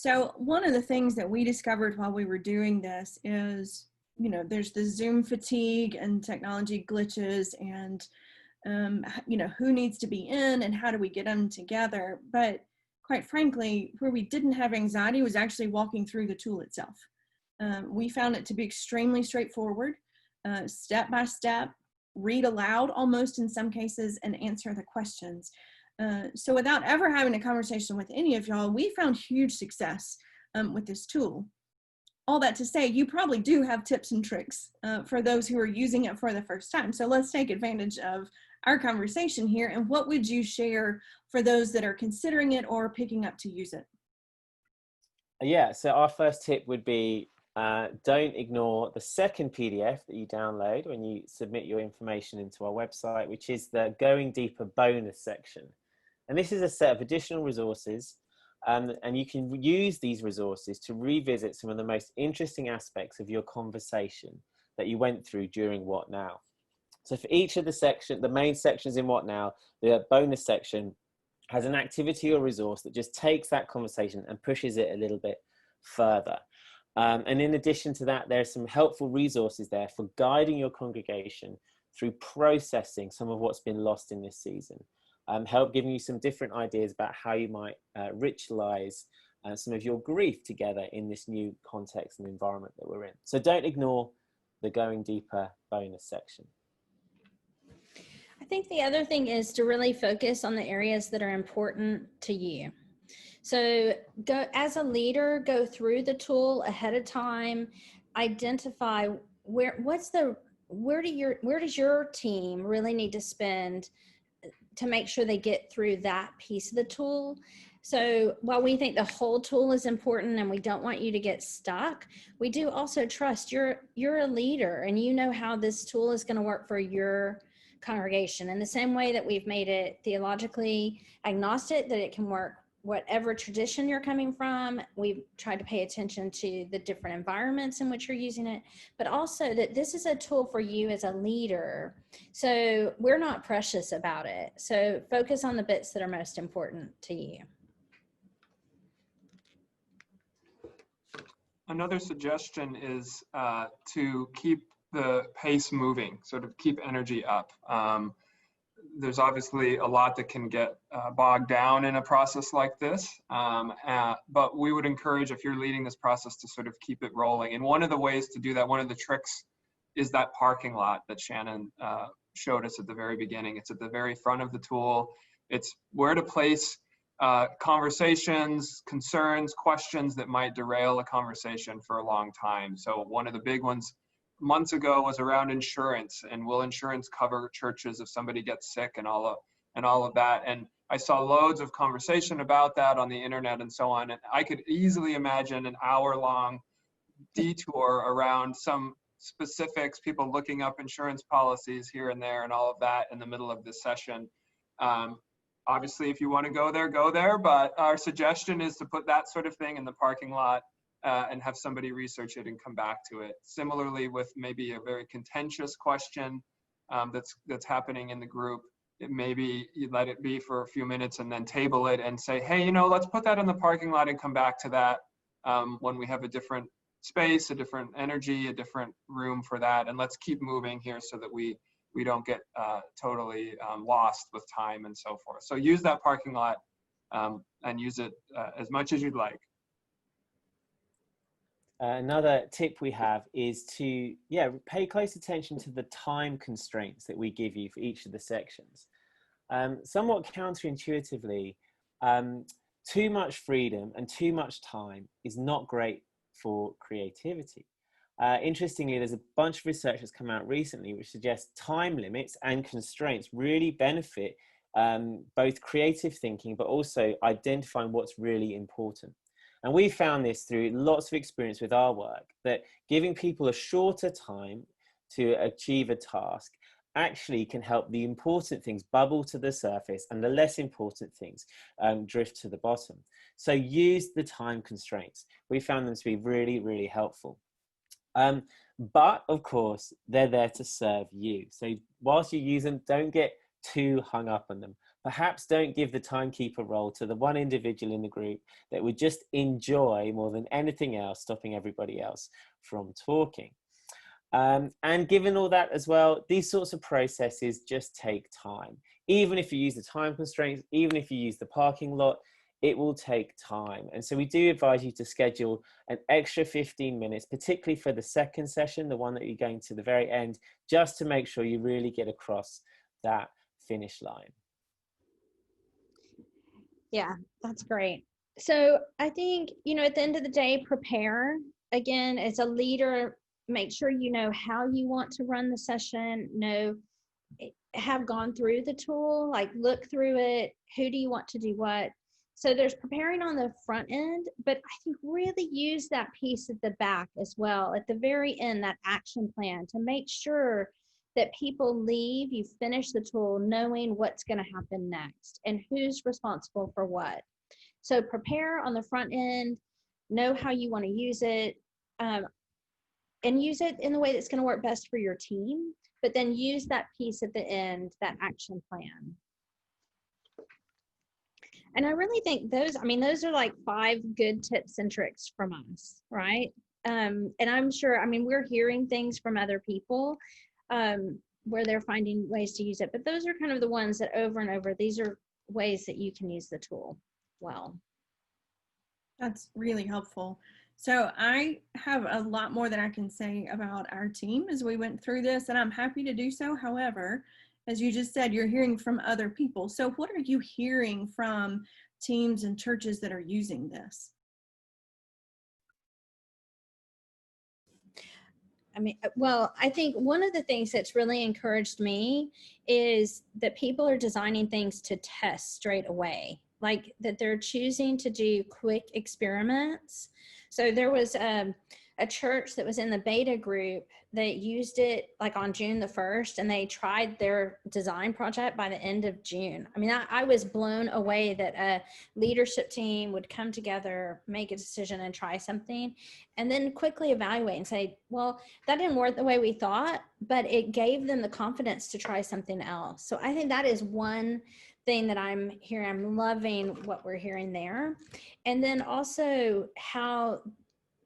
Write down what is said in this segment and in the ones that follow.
So one of the things that we discovered while we were doing this is, there's the Zoom fatigue and technology glitches and, who needs to be in and how do we get them together. But quite frankly, where we didn't have anxiety was actually walking through the tool itself. We found it to be extremely straightforward, step by step, read aloud almost in some cases, and answer the questions. So without ever having a conversation with any of y'all, we found huge success with this tool. All that to say, you probably do have tips and tricks for those who are using it for the first time. So let's take advantage of our conversation here. And what would you share for those that are considering it or picking up to use it? Yeah, so our first tip would be don't ignore the second PDF that you download when you submit your information into our website, which is the Going Deeper bonus section. And this is a set of additional resources, and you can use these resources to revisit some of the most interesting aspects of your conversation that you went through during What Now. So for each of the main sections in What Now, the bonus section has an activity or resource that just takes that conversation and pushes it a little bit further. And in addition to that, there are some helpful resources there for guiding your congregation through processing some of what's been lost in this season. Help giving you some different ideas about how you might ritualize some of your grief together in this new context and environment that we're in. So don't ignore the Going Deeper bonus section. I think the other thing is to really focus on the areas that are important to you. So as a leader, go through the tool ahead of time, identify where does your team really need to spend to make sure they get through that piece of the tool. So while we think the whole tool is important and we don't want you to get stuck, we do also trust you're a leader and you know how this tool is going to work for your congregation. In the same way that we've made it theologically agnostic, that it can work whatever tradition you're coming from. We've tried to pay attention to the different environments in which you're using it, but also that this is a tool for you as a leader. So we're not precious about it. So focus on the bits that are most important to you. Another suggestion is to keep the pace moving, sort of keep energy up. There's obviously a lot that can get bogged down in a process like this, but we would encourage, if you're leading this process, to sort of keep it rolling. And one of the ways to do that, one of the tricks, is that parking lot that Shannon showed us at the very beginning. It's at the very front of the tool. It's where to place conversations, concerns, questions that might derail a conversation for a long time. So one of the big ones months ago was around insurance, and will insurance cover churches if somebody gets sick, and all of that. And I saw loads of conversation about that on the internet and so on. And I could easily imagine an hour-long detour around some specifics, people looking up insurance policies here and there and all of that in the middle of this session. Obviously, if you want to go there, but our suggestion is to put that sort of thing in the parking lot and have somebody research it and come back to it. Similarly, with maybe a very contentious question that's happening in the group, maybe you let it be for a few minutes and then table it and say, hey, let's put that in the parking lot and come back to that when we have a different space, a different energy, a different room for that. And let's keep moving here so that we don't get totally lost with time and so forth. So use that parking lot and use it as much as you'd like. Another tip we have is to pay close attention to the time constraints that we give you for each of the sections. Somewhat counterintuitively, too much freedom and too much time is not great for creativity. Interestingly, there's a bunch of research that's come out recently which suggests time limits and constraints really benefit both creative thinking, but also identifying what's really important. And we found this through lots of experience with our work, that giving people a shorter time to achieve a task actually can help the important things bubble to the surface and the less important things drift to the bottom. So use the time constraints. We found them to be really, really helpful. But of course, they're there to serve you. So whilst you use them, don't get too hung up on them. Perhaps don't give the timekeeper role to the one individual in the group that would just enjoy more than anything else stopping everybody else from talking. And given all that as well, these sorts of processes just take time. Even if you use the time constraints, even if you use the parking lot, it will take time. And so we do advise you to schedule an extra 15 minutes, particularly for the second session, the one that you're going to the very end, just to make sure you really get across that finish line. Yeah, that's great. So I think, at the end of the day, prepare. Again, as a leader, make sure you know how you want to run the session, have gone through the tool, like look through it, who do you want to do what. So there's preparing on the front end, but I think really use that piece at the back as well, at the very end, that action plan, to make sure that people leave, you finish the tool knowing what's going to happen next and who's responsible for what. So prepare on the front end, know how you want to use it, and use it in the way that's going to work best for your team, but then use that piece at the end, that action plan. And I really think those are like 5 good tips and tricks from us, right? And I'm sure, we're hearing things from other people where they're finding ways to use it, but those are kind of the ones that over and over, these are ways that you can use the tool well. That's really helpful. So I have a lot more that I can say about our team as we went through this, and I'm happy to do so. However, as you just said, you're hearing from other people. So what are you hearing from teams and churches that are using this? Well, I think one of the things that's really encouraged me is that people are designing things to test straight away, like that they're choosing to do quick experiments. So there was a church that was in the beta group that used it like on June the 1st, and they tried their design project by the end of June. I was blown away that a leadership team would come together, make a decision and try something, and then quickly evaluate and say, well, that didn't work the way we thought, but it gave them the confidence to try something else. So I think that is one thing that I'm hearing. I'm loving what we're hearing there. And then also how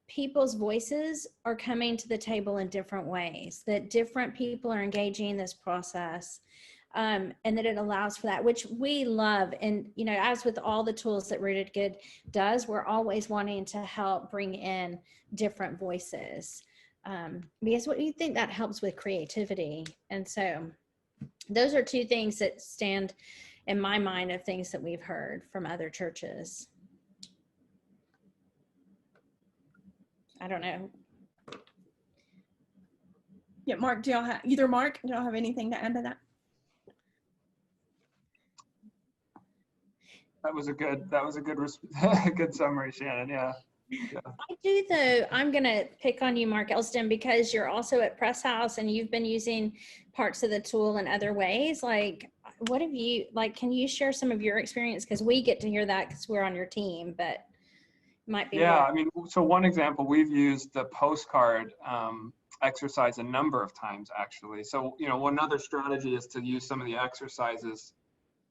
people's voices are coming to the table in different ways, that different people are engaging in this process, and that it allows for that, which we love. And, as with all the tools that Rooted Good does, we're always wanting to help bring in different voices, because what you think that helps with creativity. And so those are 2 things that stand in my mind of things that we've heard from other churches. I don't know. Yeah, Mark, do y'all have anything to add to that? That was a good good summary, Shannon. Yeah. I do, though. I'm going to pick on you, Mark Elston, because you're also at Press House and you've been using parts of the tool in other ways. Like, what have you, can you share some of your experience? Because we get to hear that because we're on your team, but it might be. Yeah, so one example, we've used the postcard exercise a number of times, actually. So, one other strategy is to use some of the exercises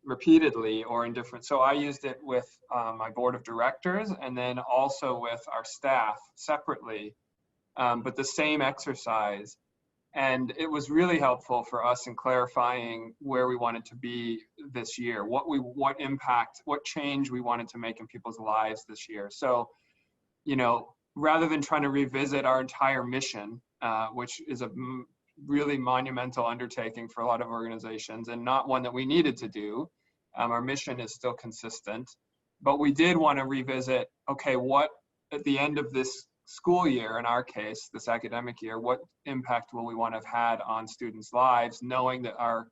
repeatedly or in different. So I used it with my board of directors and then also with our staff separately, but the same exercise. And it was really helpful for us in clarifying where we wanted to be this year, what impact, what change we wanted to make in people's lives this year. So, rather than trying to revisit our entire mission, which is a really monumental undertaking for a lot of organizations and not one that we needed to do. Our mission is still consistent, but we did want to revisit, okay, what at the end of this school year, in our case, this academic year, what impact will we want to have had on students' lives, knowing that our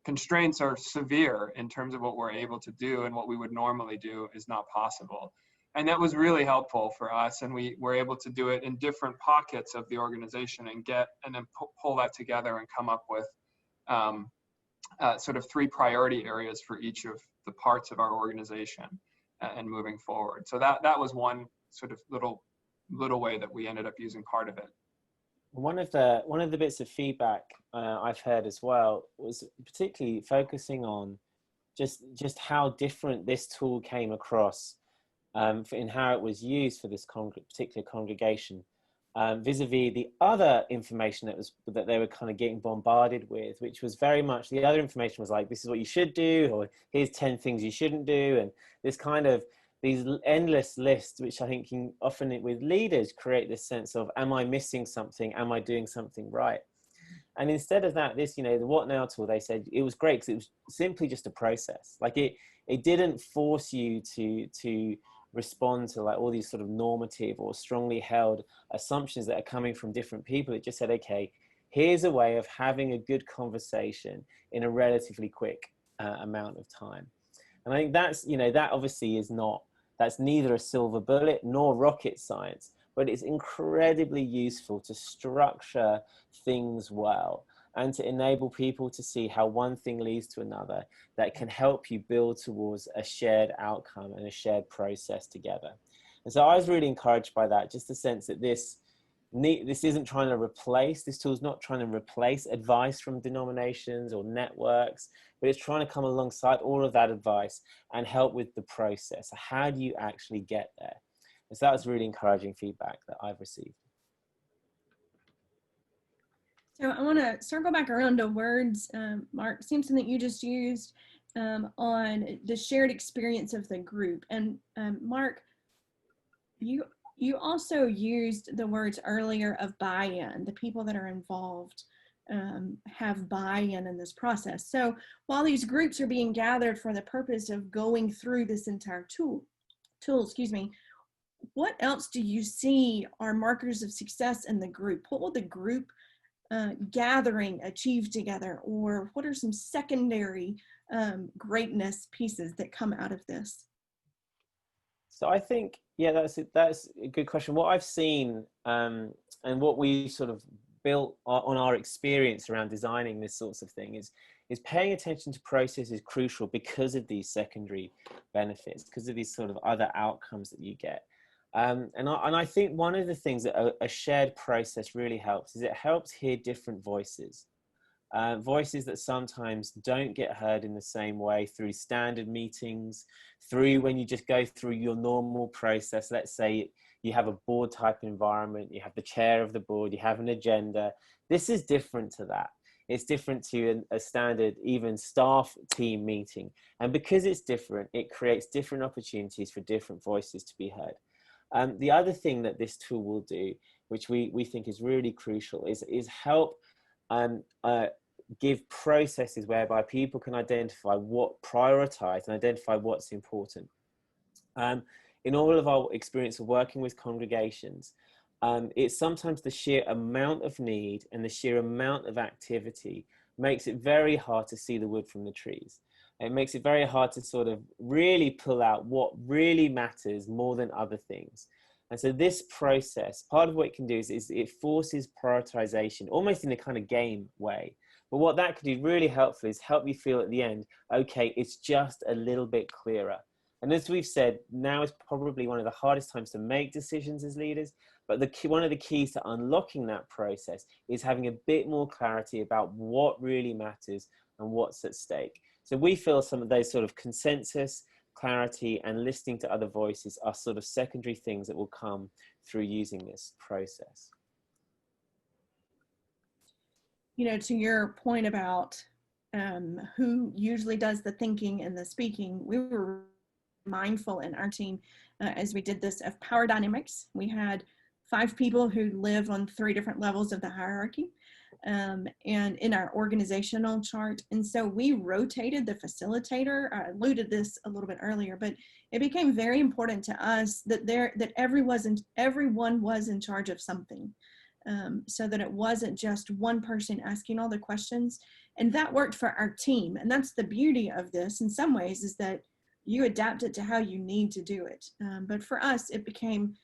constraints are severe in terms of what we're able to do and what we would normally do is not possible. And that was really helpful for us. And we were able to do it in different pockets of the organization and then pull that together and come up with sort of 3 priority areas for each of the parts of our organization and moving forward. So that was one sort of little way that we ended up using part of it. One of the bits of feedback I've heard as well was particularly focusing on just how different this tool came across in how it was used for this particular congregation, vis-a-vis the other information that they were kind of getting bombarded with, which was very much, the other information was like, this is what you should do, or here's 10 things you shouldn't do, and this kind of these endless lists, which I think can often with leaders create this sense of, am I missing something? Am I doing something right? And instead of that, this, the What Now tool, they said it was great because it was simply just a process. Like it didn't force you to respond to like all these sort of normative or strongly held assumptions that are coming from different people. It just said, okay, here's a way of having a good conversation in a relatively quick amount of time. And I think that's, that obviously that's neither a silver bullet nor rocket science, but it's incredibly useful to structure things well and to enable people to see how one thing leads to another that can help you build towards a shared outcome and a shared process together. And so I was really encouraged by that, just the sense that this isn't trying to replace, this tool's not trying to replace advice from denominations or networks, but it's trying to come alongside all of that advice and help with the process. How do you actually get there? And so that was really encouraging feedback that I've received. So I want to circle back around to words, Mark, something that you just used on the shared experience of the group. And Mark, you also used the words earlier of buy-in. The people that are involved have buy-in in this process. So while these groups are being gathered for the purpose of going through this entire tool, what else do you see are markers of success in the group? What will the group gathering achieve together, or what are some secondary greatness pieces that come out of this? So I think, yeah, that's a good question. What I've seen and what we sort of built on our experience around designing this sorts of thing is paying attention to process is crucial because of these secondary benefits, because of these sort of other outcomes that you get. And I think one of the things that a shared process really helps is it helps hear different voices. Voices that sometimes don't get heard in the same way through standard meetings, through when you just go through your normal process. Let's say you have a board type environment, you have the chair of the board, you have an agenda. This is different to that. It's different to a standard, even staff team meeting. And because it's different, it creates different opportunities for different voices to be heard. The other thing that this tool will do, which we think is really crucial, is help give processes whereby people can identify what prioritize and identify what's important. In all of our experience of working with congregations, it's sometimes the sheer amount of need and the sheer amount of activity makes it very hard to see the wood from the trees. It makes it very hard to sort of really pull out what really matters more than other things. And so this process, part of what it can do is it forces prioritization, almost in a kind of game way. But what that could do really helpful is help you feel at the end, okay, it's just a little bit clearer. And as we've said, now is probably one of the hardest times to make decisions as leaders, but one of the keys to unlocking that process is having a bit more clarity about what really matters and what's at stake. So we feel some of those sort of consensus, clarity, and listening to other voices are sort of secondary things that will come through using this process. To your point about who usually does the thinking and the speaking, we were mindful in our team as we did this of power dynamics. We had 5 people who live on 3 different levels of the hierarchy and in our organizational chart. And so we rotated the facilitator. I alluded this a little bit earlier, but it became very important to us that everyone was in charge of something. So that it wasn't just one person asking all the questions. And that worked for our team. And that's the beauty of this in some ways, is that you adapt it to how you need to do it. But for us, it became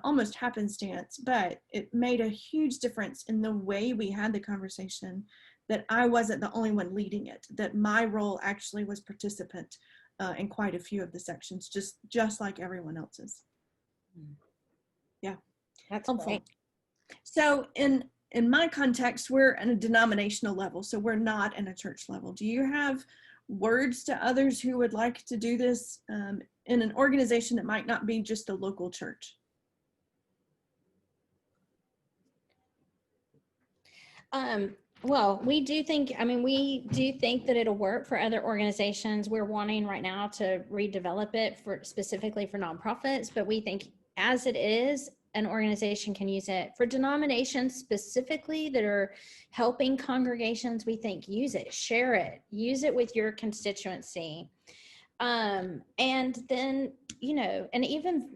almost happenstance, but it made a huge difference in the way we had the conversation, that I wasn't the only one leading it, that my role actually was participant in quite a few of the sections, just like everyone else's. Yeah, That's helpful. great. So in my context, we're at a denominational level, so we're not in a church level. Do you have words to others who would like to do this in an organization that might not be just a local church? Well, we do think that it'll work for other organizations. We're wanting right now to redevelop it specifically for nonprofits, but we think as it is, an organization can use it. For denominations specifically that are helping congregations, we think use it, share it, use it with your constituency. And then, and even,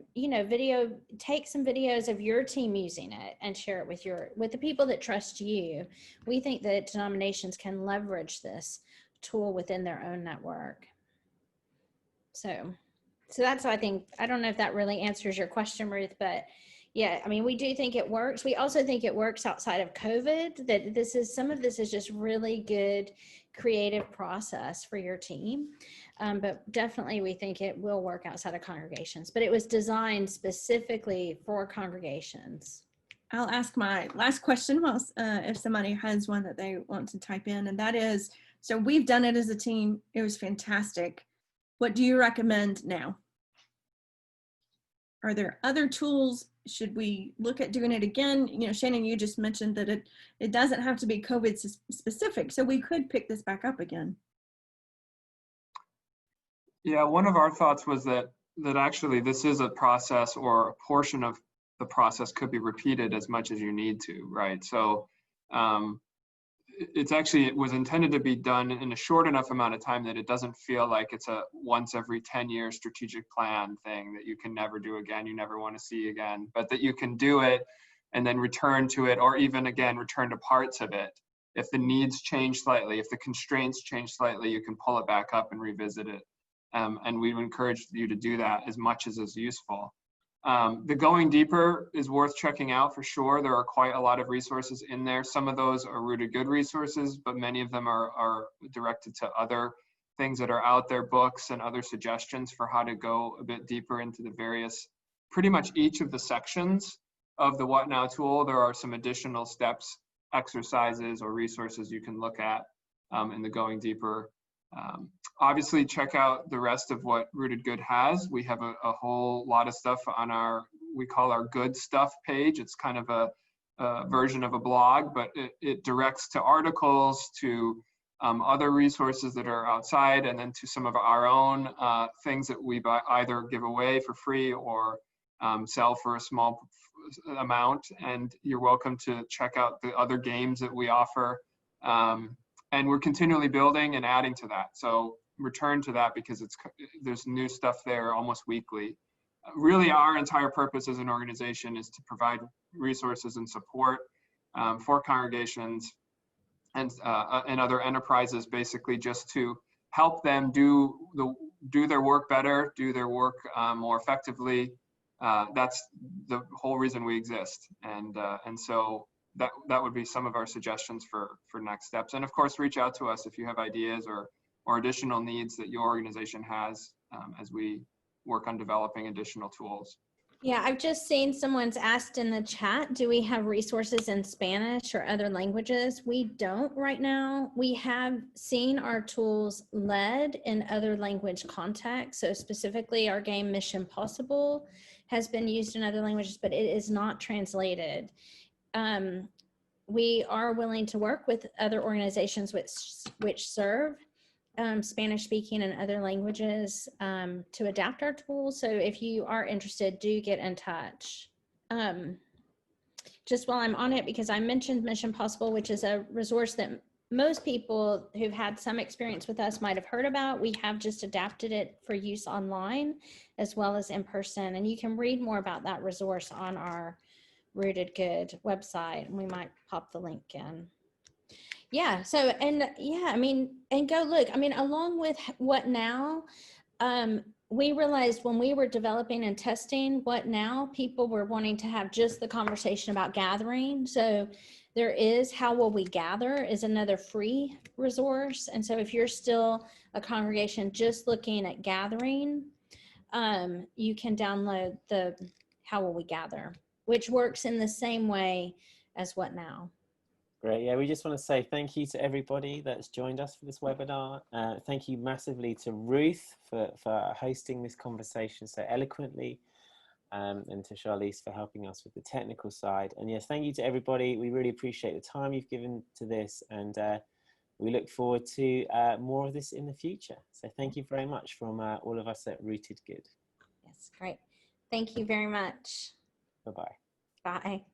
take some videos of your team using it and share it with the people that trust you. We think that denominations can leverage this tool within their own network. So that's, I don't know if that really answers your question, Ruth, but yeah, we do think it works. We also think it works outside of COVID, that some of this is just really good creative process for your team. But definitely we think it will work outside of congregations, but it was designed specifically for congregations. I'll ask my last question if somebody has one that they want to type in, and that is, so we've done it as a team. It was fantastic. What do you recommend now? Are there other tools? Should we look at doing it again? Shannon, you just mentioned that it doesn't have to be COVID specific, so we could pick this back up again. Yeah, one of our thoughts was that actually this is a process, or a portion of the process could be repeated as much as you need to, right? So it was intended to be done in a short enough amount of time that it doesn't feel like it's a once every 10-year strategic plan thing that you can never do again, you never want to see again, but that you can do it and then return to it, or even again, return to parts of it. If the needs change slightly, if the constraints change slightly, you can pull it back up and revisit it. And we would encourage you to do that as much as is useful. The going deeper is worth checking out for sure. There are quite a lot of resources in there. Some of those are Rooted Good resources, but many of them are directed to other things that are out there, books and other suggestions for how to go a bit deeper into the various, pretty much each of the sections of the What Now tool. There are some additional steps, exercises, or resources you can look at in the going deeper. Obviously, check out the rest of what Rooted Good has. We have a whole lot of stuff on we call our good stuff page. It's kind of a version of a blog, but it directs to articles, to other resources that are outside, and then to some of our own things that we either give away for free or sell for a small amount. And you're welcome to check out the other games that we offer. And we're continually building and adding to that. So return to that, because there's new stuff there almost weekly. Really, our entire purpose as an organization is to provide resources and support for congregations and other enterprises, basically just to help them do their work better, do their work more effectively. That's the whole reason we exist. And so that would be some of our suggestions for next steps. And of course, reach out to us if you have ideas or additional needs that your organization has as we work on developing additional tools. Yeah, I've just seen someone's asked in the chat, do we have resources in Spanish or other languages? We don't right now. We have seen our tools led in other language contexts. So specifically our game Mission Possible has been used in other languages, but it is not translated. We are willing to work with other organizations which serve Spanish speaking and other languages to adapt our tools. So if you are interested, do get in touch. Just while I'm on it, because I mentioned Mission Possible, which is a resource that most people who've had some experience with us might have heard about. We have just adapted it for use online as well as in person. And you can read more about that resource on our Rooted Good website, and we might pop the link in. Yeah, so, and yeah, and go look, along with What Now, we realized when we were developing and testing What Now, people were wanting to have just the conversation about gathering. So there is How Will We Gather is another free resource. And so if you're still a congregation just looking at gathering, you can download the How Will We Gather, which works in the same way as What Now. Great. Yeah, we just want to say thank you to everybody that's joined us for this webinar. Thank you massively to Ruth for hosting this conversation so eloquently, and to Charlize for helping us with the technical side. And yes, thank you to everybody. We really appreciate the time you've given to this, and we look forward to more of this in the future. So thank you very much from all of us at Rooted Good. Yes, great. Thank you very much. Bye-bye. Bye.